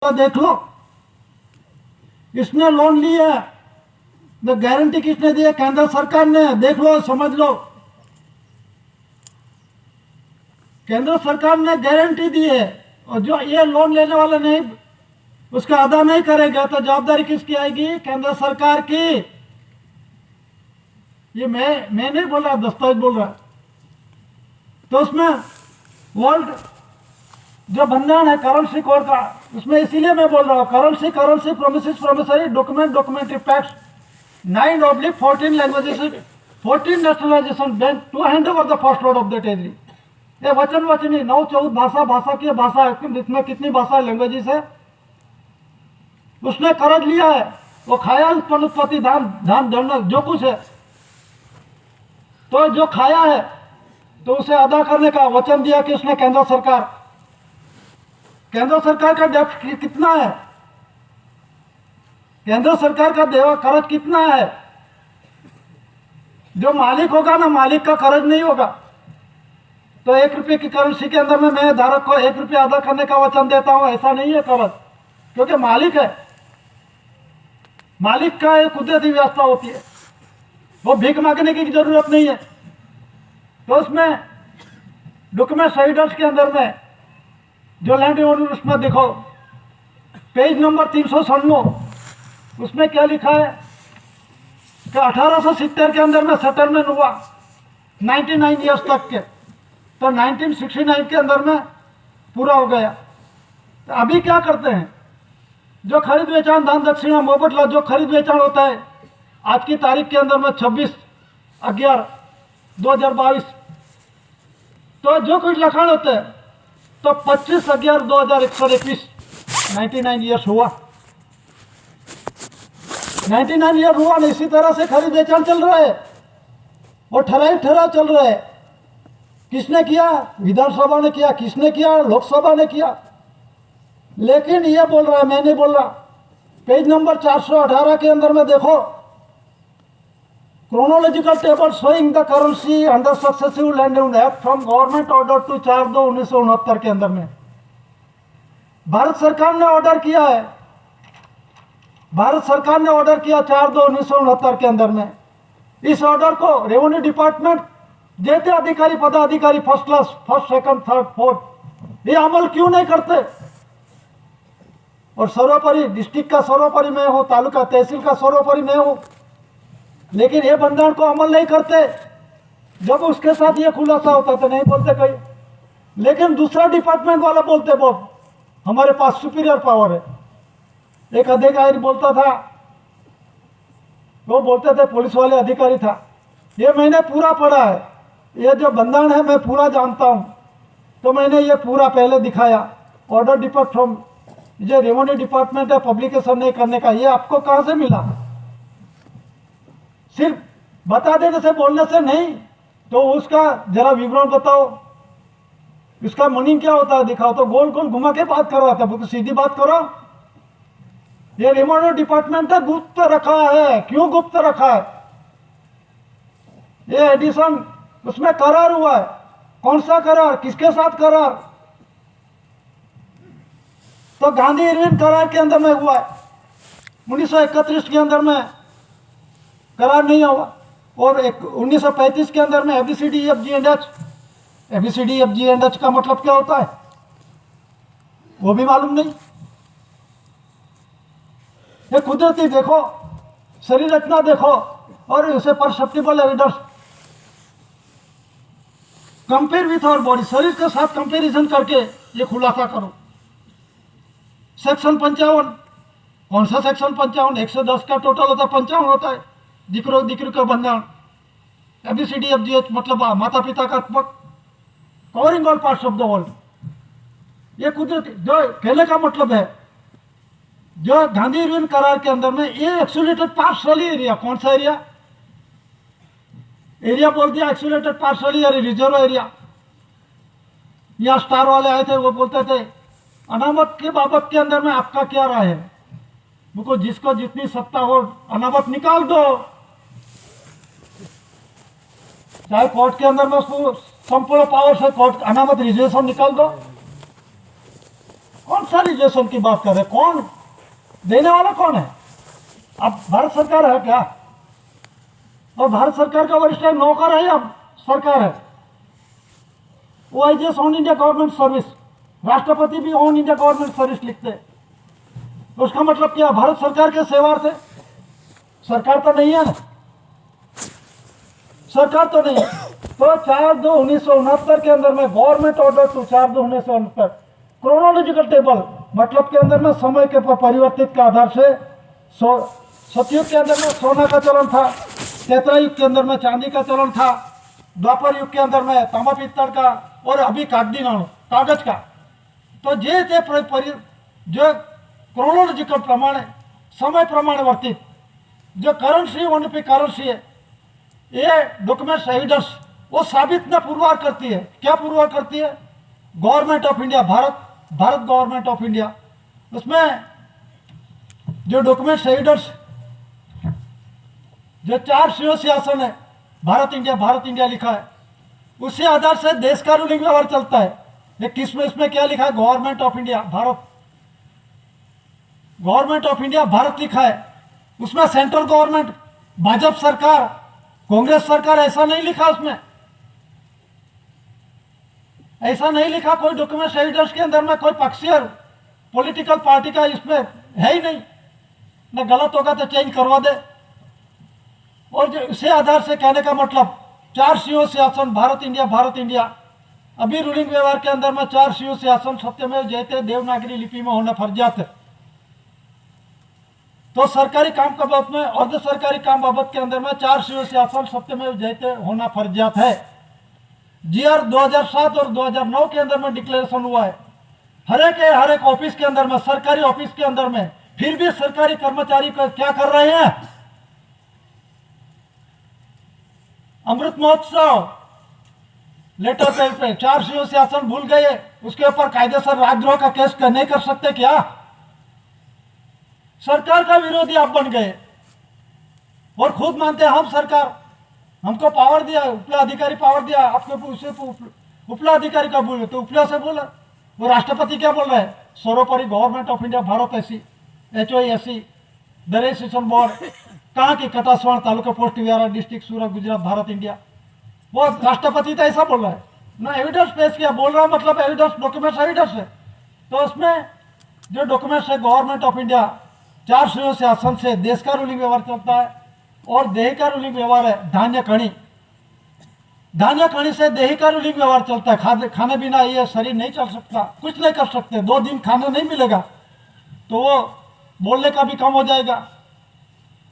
तो देख लो, इसने लोन ली है, तो गारंटी किसने दी है? केंद्र सरकार ने। देख लो, समझ लो, केंद्र सरकार ने गारंटी दी है। और जो ये लोन लेने वाला नहीं उसका अदा नहीं करेगा तो जवाबदारी किसकी आएगी? केंद्र सरकार की। ये मैं नहीं बोल रहा, दस्तावेज बोल रहा। तो उसमें वर्ल्ड जो बंधन है करेंसी कोड का, उसमें इसीलिए मैं बोल रहा हूँ, currency promises promissory documentary pacts 9/14 languages 14 nationalisation bank to hand over the first lot of the territory. ये वचनी 9-14 भाषा की भाषा है, इसमें कितनी भाषा लैंग्वेजेस है, उसने कर्ज लिया है। वो खाया उत्पन्न उत्पत्ति धान धान धन जो कुछ है, तो जो खाया है तो उसे अदा करने का वचन दिया कि उसने केंद्र सरकार का डेब्ट कितना है, केंद्र सरकार का देवा कर्ज कितना है। जो मालिक होगा ना, मालिक का कर्ज नहीं होगा। तो 1 रुपये की करेंसी के अंदर में मैं धारक को 1 रुपया अदा करने का वचन देता हूं, ऐसा नहीं है कर्ज, क्योंकि मालिक है। मालिक का एक कुदरती व्यवस्था होती है, वो भीख मांगने की जरूरत नहीं है। तो उसमें डॉक्यूमेंट राइटर्स के अंदर में जो लैंड ओनर, उसमें देखो पेज नंबर 397, उसमें क्या लिखा है कि 1870 के अंदर में सेटलमेंट हुआ 99 ईयर्स तक के, तो 1969 के अंदर में पूरा हो गया। तो अभी क्या करते हैं, जो खरीद बेचान दान दक्षिणा मोबदला जो खरीद बेचान होता है आज की तारीख के अंदर में 26/11/2022, तो जो कुछ लखान होते हैं तो 25/11/2021 99 ईयर्स हुआ। 99 ईयर हुआ ना, इसी तरह से खरीद बेचान चल रहा है और ठराव चल रहा है। किसने किया? विधानसभा ने किया। किसने किया? लोकसभा ने किया। लेकिन ये बोल रहा है, मैं नहीं बोल रहा। पेज नंबर 418 के अंदर में देखो, chronological table showing the currency under successive land act from government order to 4/2/1969 के अंदर में भारत सरकार ने ऑर्डर किया है। भारत सरकार ने ऑर्डर किया 4/2/1969 के अंदर में। इस ऑर्डर को रेवेन्यू डिपार्टमेंट देते अधिकारी पदाधिकारी first class, first, second, third, fourth, ये अमल क्यों नहीं करते? और सर्वोपरि डिस्ट्रिक्ट का सर्वोपरि मैं हूँ, तालुका तहसील का सर्वोपरि मैं हूँ, लेकिन ये बंधन को अमल नहीं करते। जब उसके साथ ये खुलासा होता तो नहीं बोलते कहीं, लेकिन दूसरा डिपार्टमेंट वाला बोलते बहुत हमारे पास सुपीरियर पावर है। एक अधिकारी बोलता था, वो बोलते थे पुलिस वाले अधिकारी था। ये मैंने पूरा पढ़ा है, ये जो बंधन है मैं पूरा जानता हूँ, तो मैंने ये पूरा पहले दिखाया। ऑर्डर डिपार्ट फ्रॉम जो रेवेन्यू डिपार्टमेंट है पब्लिकेशन नहीं करने का, ये आपको कहाँ से मिला? सिर्फ बता देने से, बोलने से नहीं, तो उसका जरा विवरण बताओ, इसका मीनिंग क्या होता है दिखाओ। तो गोल गोल घुमा के बात करो, तो सीधी बात करो। ये रेवेन्यू डिपार्टमेंट है, गुप्त रखा है। क्यों गुप्त रखा है? ये एडिशन उसमें करार हुआ है। कौन सा करार? किसके साथ करार? तो गांधी इरविन करार के अंदर में हुआ है। 1931 के अंदर में करार नहीं हुआ, और 1935 के अंदर में ABCDEFGH का मतलब क्या होता है वो भी मालूम नहीं। ये कुदरती देखो, शरीर रचना देखो, और उसे perceptible evidence compare with our body, शरीर के साथ कंपेरिजन करके ये खुलासा करो। सेक्शन 55, कौन सा सेक्शन 55? 110 का टोटल होता है, 55 होता है। दिक्र का बंधन, ABCDEFGH मतलब माता पिता का covering all parts of the world. ये कुदरती जो कहने का मतलब है, जो गांधी इरविन करार के अंदर में ये एक्सुलेटेड पार्शली एरिया, कौन सा एरिया? एरिया बोल दिया एक्सुलेटेड पार्शली एरिया, रिजर्व एरिया। यहाँ स्टार वाले आए थे, वो बोलते थे अनामत के बाबत के अंदर में आपका क्या राय है? मुझको जिसको जितनी सत्ता हो अनामत निकाल दो, चाहे कोर्ट के अंदर में उसको संपूर्ण पावर से कोर्ट अनामत रिजर्वेशन निकाल दो, कौन सा रिजर्वेशन की बात कर रहे हैं? कौन देने वाला कौन है? अब भारत सरकार है क्या? और भारत सरकार का वरिष्ठ नौकर है या सरकार है? वो IGS on India government service, राष्ट्रपति भी ऑन इंडिया गवर्नमेंट सर्विस लिखते हैं। तो उसका मतलब क्या? भारत सरकार के सेवार्थ है? सरकार तो नहीं है ना, सरकार तो नहीं है। तो 4/2/1969 के अंदर में government order to 4/2/1969 chronological table मतलब के अंदर में समय के परिवर्तित के आधार से सतयुग के अंदर में सोना का चलन था, त्रेता युग के अंदर में चांदी का चलन था, द्वापर युग के अंदर में तांबा पित्तल का, और अभी कागजी नाणु कागज का। तो जो क्रोनोलॉजिकल प्रमाण समय प्रमाण वर्तित जो करेंसी वन पे करेंसी है, ये डॉक्यूमेंट्स एविडेंस वो साबित न पुरवार करती है। क्या पुरवार करती है? Government of India, Bharat government of India. उसमें जो डॉक्यूमेंट्स एविडेंस जो 4 सीओ सियासन है, भारत इंडिया लिखा है, उसी आधार से देश का रूलिंग व्यवहार चलता है। ये किसमें इसमें क्या लिखा है? Government of India Bharat, government of India Bharat लिखा है। उसमें सेंट्रल गवर्नमेंट, भाजपा सरकार, कांग्रेस सरकार ऐसा नहीं लिखा। उसमें ऐसा नहीं लिखा। कोई डॉक्यूमेंट एविडेंस के अंदर में कोई पक्षीय पॉलिटिकल पार्टी का इसमें है ही नहीं। न गलत होगा तो चेंज करवा दे। और जो इसी आधार से कहने का मतलब 4 सीओ शासन भारत इंडिया। अभी रूलिंग व्यवहार के अंदर में 4 सीओ शासन सत्यमेव जयते देवनागरी लिपि में होना फर्जियात है। तो सरकारी काम का बाबत में, अर्ध सरकारी काम बाबत के अंदर में 4 सीओ शासन सत्यमेव जयते होना फर्जियात है। जीआर 2007 और 2009 के अंदर में डिक्लेरेशन हुआ है। हर एक ऑफिस के अंदर में, सरकारी ऑफिस के अंदर में, फिर भी सरकारी कर्मचारी क्या कर रहे हैं? अमृत महोत्सव लेटर पेड पे 4 सीओ शासन भूल गए, उसके ऊपर कायदेसर राजद्रोह का केस नहीं कर सकते क्या? सरकार का विरोधी आप बन गए और खुद मानते हैं हम सरकार, हमको पावर दिया, उपला अधिकारी पावर दिया। आपके उसे उपला अधिकारी का बोले तो उपला से बोला। वो राष्ट्रपति क्या बोल रहा है? सर्वोपरि गवर्नमेंट ऑफ इंडिया भारत ऐसी HOASC दरेज सेशन बोर्ड कहाँ की कटासवाण taluka post vihara district Surat Gujarat Bharat India. वो राष्ट्रपति तो ऐसा बोल रहा है ना, एविडेंस पेश किया। बोल रहा मतलब एविडेंस, डॉक्यूमेंट्स एविडेंस है। तो उसमें जो डॉक्यूमेंट्स है गवर्नमेंट ऑफ इंडिया 4 सीओ शासन से देश का रूलिंग व्यवहार चलता है। और देही का रूलिंग व्यवहार है धान्य खणी से देही का रूलिंग व्यवहार चलता है। खाने बिना ये शरीर नहीं चल सकता, कुछ नहीं कर सकते। 2 दिन खाना नहीं मिलेगा तो वो बोलने का भी कम हो जाएगा।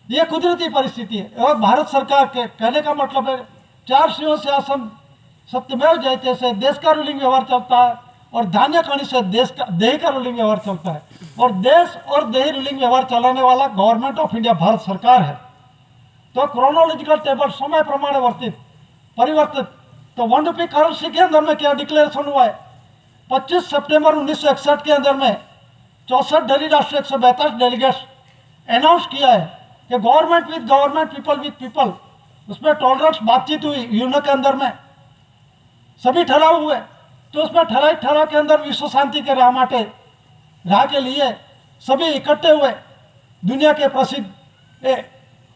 ये कुदरती परिस्थिति है। और भारत सरकार के कहने का मतलब है 4 सीओ शासन सत्यमेव जयते से देश का रूलिंग व्यवहार चलता है और धान्य खणी से देही का रूलिंग व्यवहार चलता है। और देश और देही रूलिंग व्यवहार चलाने वाला गवर्नमेंट ऑफ इंडिया भारत सरकार है। तो क्रोनोलॉजिकल टेबल समय प्रमाण वर्तित परिवर्तित। तो 1 रुपये करेंसी के अंदर में क्या डिक्लेरेशन हुआ है? 25 सितंबर 1961 के अंदर में 64 डेली राष्ट्र 142 डेलीगेट्स अनाउंस किया है कि government with government, people with people. उसमें टॉलरेंस बातचीत हुई यूएनओ के अंदर में, सभी ठहराव हुए। तो उसमें ठहराव के अंदर विश्व शांति के राह के लिए सभी इकट्ठे हुए। दुनिया के प्रसिद्ध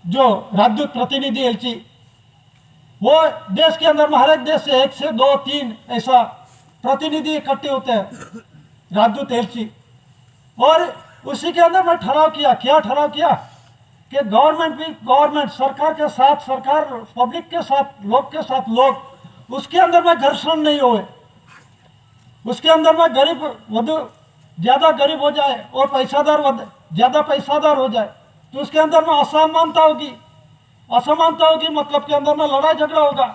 जो राजदूत प्रतिनिधि एलची, वो देश के अंदर में हर एक देश से 1 से 2 3 ऐसा प्रतिनिधि इकट्ठे होते हैं, राजदूत एलची। और उसी के अंदर में ठहराव किया। क्या ठहराव किया? कि गवर्नमेंट भी गवर्नमेंट, सरकार के साथ सरकार, पब्लिक के साथ लोग के साथ लोग, उसके अंदर में घर्षण नहीं होए। उसके अंदर में गरीब वधु ज़्यादा गरीब हो जाए और पैसादार ज़्यादा पैसादार हो जाए तो उसके अंदर में असमानता होगी, मतलब के अंदर में लड़ाई झगड़ा होगा।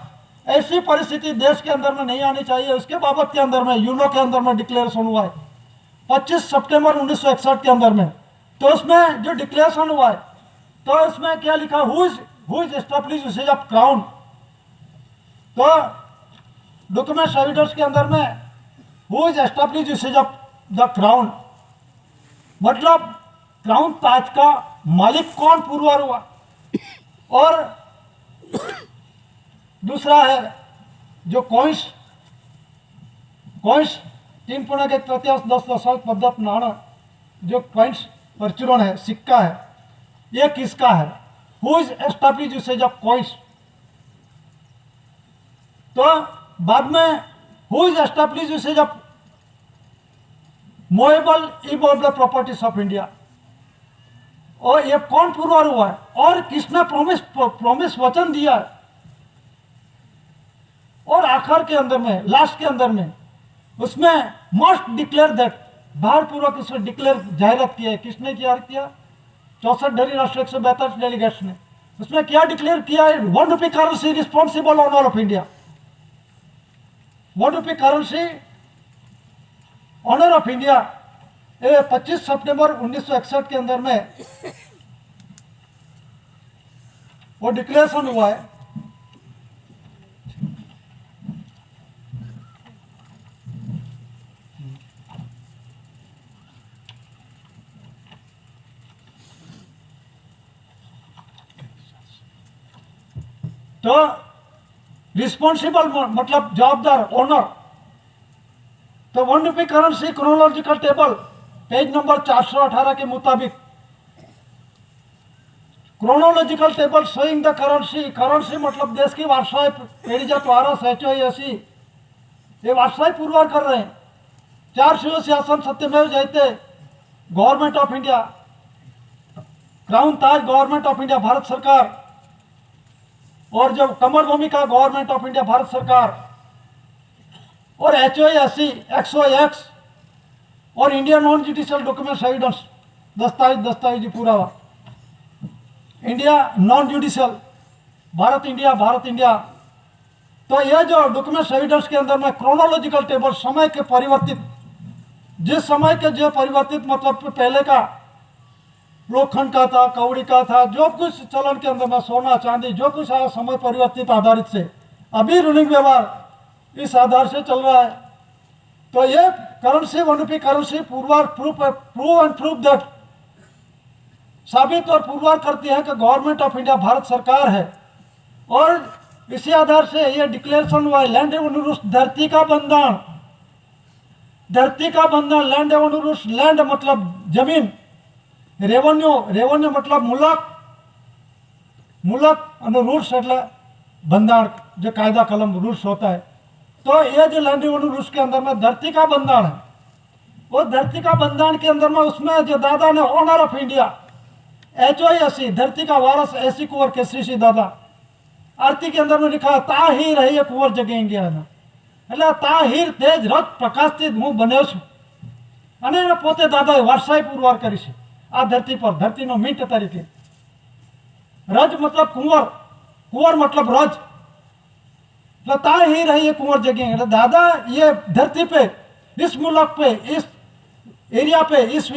ऐसी परिस्थिति देश के अंदर में नहीं आनी चाहिए। उसके बाबत के अंदर में यूएनओ के अंदर में डिक्लेरेशन हुआ है 25 सितंबर 1961 के अंदर में। तो उसमें जो डिक्लेरेशन हुआ है तो इसमें क्या लिखा? Who is establish usage of crown. तो डॉक्यूमेंट एविडेंस के अंदर में who is establish usage of the crown, मतलब क्राउन ताज का मालिक कौन पुरवार हुआ। और दूसरा है जो कॉइन्स 3.1 10 पद्धत नाणा जो कॉइन्स परचुरण है, सिक्का है, ये किसका है? Who is establish usage of coins. तो बाद में who is establish usage of movable immovable properties of India, और ये कौन पुरवार हुआ है और किसने प्रॉमिस वचन दिया है। और आखिर के अंदर में, लास्ट के अंदर में, उसमें मस्ट डिक्लेयर दैट, भारपूर्वक इसमें डिक्लेयर जाहिरात किया है। किसने किया? 64 धरी राष्ट्र 142 डेलीगेट्स ने। उसमें क्या डिक्लेयर किया है? 1 rupee currency responsible honour of India. 1 rupee currency honour of India. 25 सितंबर 1961 के अंदर में वो डिक्लेरेशन हुआ है। तो रिस्पॉन्सिबल मतलब जवाबदार, ओनर। तो 1 rupee currency chronological table page number 418 के मुताबिक, chronological table showing the currency मतलब देश की वारसाई पेढ़ीच्या वारस ऐसी ये वारसाई पुरवार कर रहे हैं। 4 शिव शासन सत्यमेव जयते government of India, crown Taj government of India Bharat सरकार, और जो कमर भूमिका गवर्नमेंट ऑफ इंडिया भारत सरकार, और HOAC XOX और India non judicial documents evidence दस्तावेज पुरावा, India non judicial Bharat India. तो ये जो डॉक्यूमेंट्स एविडेंस के अंदर में क्रोनोलॉजिकल टेबल समय के परिवर्तित, जिस समय के जो परिवर्तित मतलब पहले का लोखंड का था, कौड़ी का था, जो कुछ चलन के अंदर में सोना चांदी जो कुछ आया समय परिवर्तित आधारित से, अभी रूलिंग व्यवहार इस आधार से चल रहा है। तो ये currency 1 rupee currency prove and prove that, साबित और पुरवार करती है कि गवर्नमेंट ऑफ इंडिया भारत सरकार है। और इसी आधार से ये डिक्लेरेशन हुआ है। लैंड रेवेन्यू रूल्स, धरती का बंधन, लैंड रेवेन्यू रूल्स, लैंड मतलब जमीन, रेवेन्यू मतलब मुलक और रूल्स એટલે बंधारण, जो कायदा कलम रूल्स होता है। तो ये जो लैंड रेवेन्यू रूल्स के अंदर में धरती का बंधारण है, वो धरती का बंधारण के अंदर में उसमें जो दादा ने ऑनर ऑफ इंडिया HOAC धरती का वारस ऐसी कुंवर केसरी सी दादा, आरती के अंदर में लिखा ताहिर है कुंवर जगेंगे એટલે તાહિર તેજ રથ પ્રકાશથી હું બન્યો છું અને એને પોતે દાદાએ વારસાઈ પુરવાર કરી છે આ ધરતી પર, ધરતીનો મિન્ટ તરીકે। રજ मतलब कुंवर मतलब रज, એટલે તાહિર है कुंवर जगेंगे એટલે दादा ये धरती पे, इस मुल्क पे, इस एरिया पे, इस